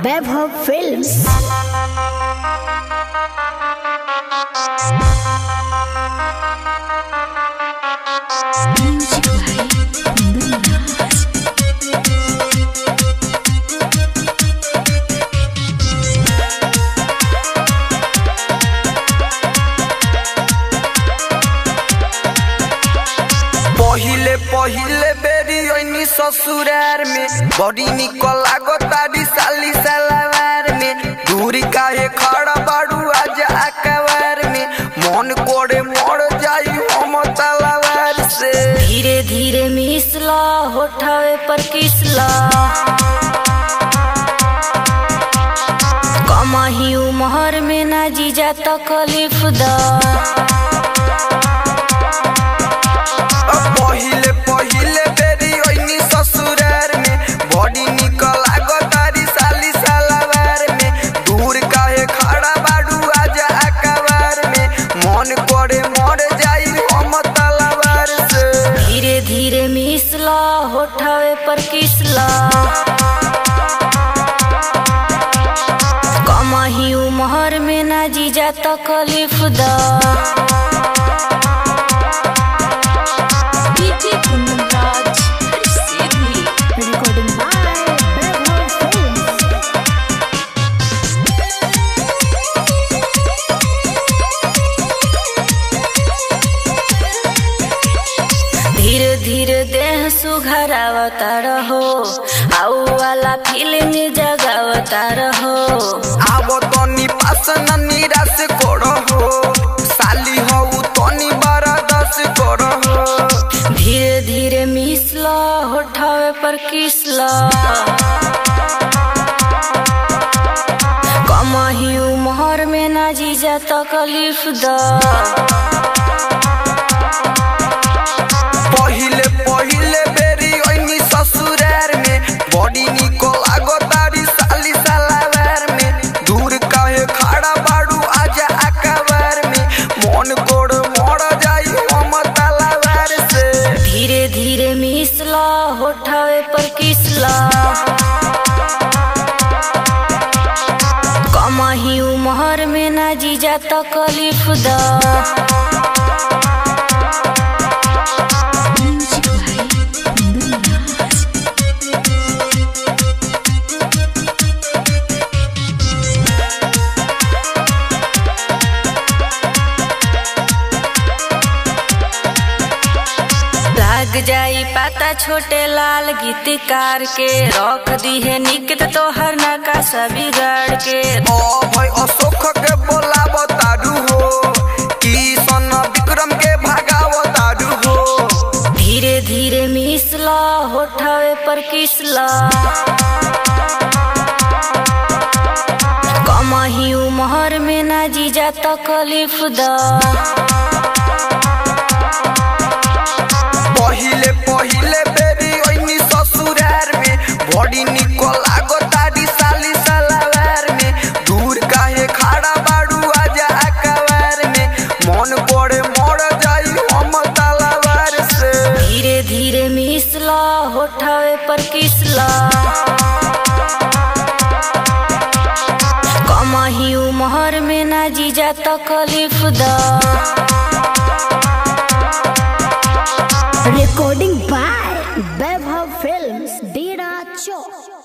वैभव films. पहिले पहिले बेरी ओइनी ससुरार में बड़ी निकल लागो तारी साली सलवार में दूरी काहे खड़ा बाड़ू आज अकवार में मन कोड़े मोड़ जाई हम तलवार से। धीरे धीरे मिसला होठावे पर किसला कमाही उमर में ना जीजा तकलीफ दा। पहिले पहिले बेरी ओइनी ससुरार में बड़ी निकल लागो तारी साली सलवार में दूर काहे खड़ा बाड़ू आज अकवार में मन कोड़े मोड़ जाई हम तलवार से। धीरे धीरे मिसला होठावे पर किसला कमाही उमर में ना जीजा तकलीफ दा। धीरे धीरे देह सुघरावता रहो आउ वाला फीलिंग जगावता रहो। आवो तनी पास न निराश करो हो साली हो तनी बरदास करो हो। धीरे धीरे मिसला होठावे पर किसला कमाही उमर में ना जीजा तकलीफ दा। पहिले पहिले बेरी ओइनी ससुरार में बड़ी निकल लागो तारी साली सलवार में दूर काहे खड़ा बाड़ू आज अकवार में मन कोड़ मोड़ जाई हम तलवार से। धीरे धीरे मिसला होठावे पर किसला कमाही उमर में ना जीजा तकलीफ दा। लग जाई पाता छोटे लाल गीतकार के रख दी है निकट तोहर नका सभी गढ़ के। ओ भाई अशोक के बोलावो तारू हो किशन विक्रम के भगावो तारू हो। धीरे धीरे मिसला होठावे पर किसला कमाही उमर में ना जीजा तकलीफ दा। पहिले पहिले बेरी ओइनी ससुरार में बड़ी निकल लागो तारी साली सलवार में दूर काहे खड़ा बाड़ू आज अकवार में मन कोड़े मोड़ जाई हम तलवार से। धीरे धीरे मिसला होठावे पर किसला कमाही उमर में ना जीजा तकलीफ दा। रिकॉर्डिंग बाय वैभव फिल्म्स, डेरा चौक।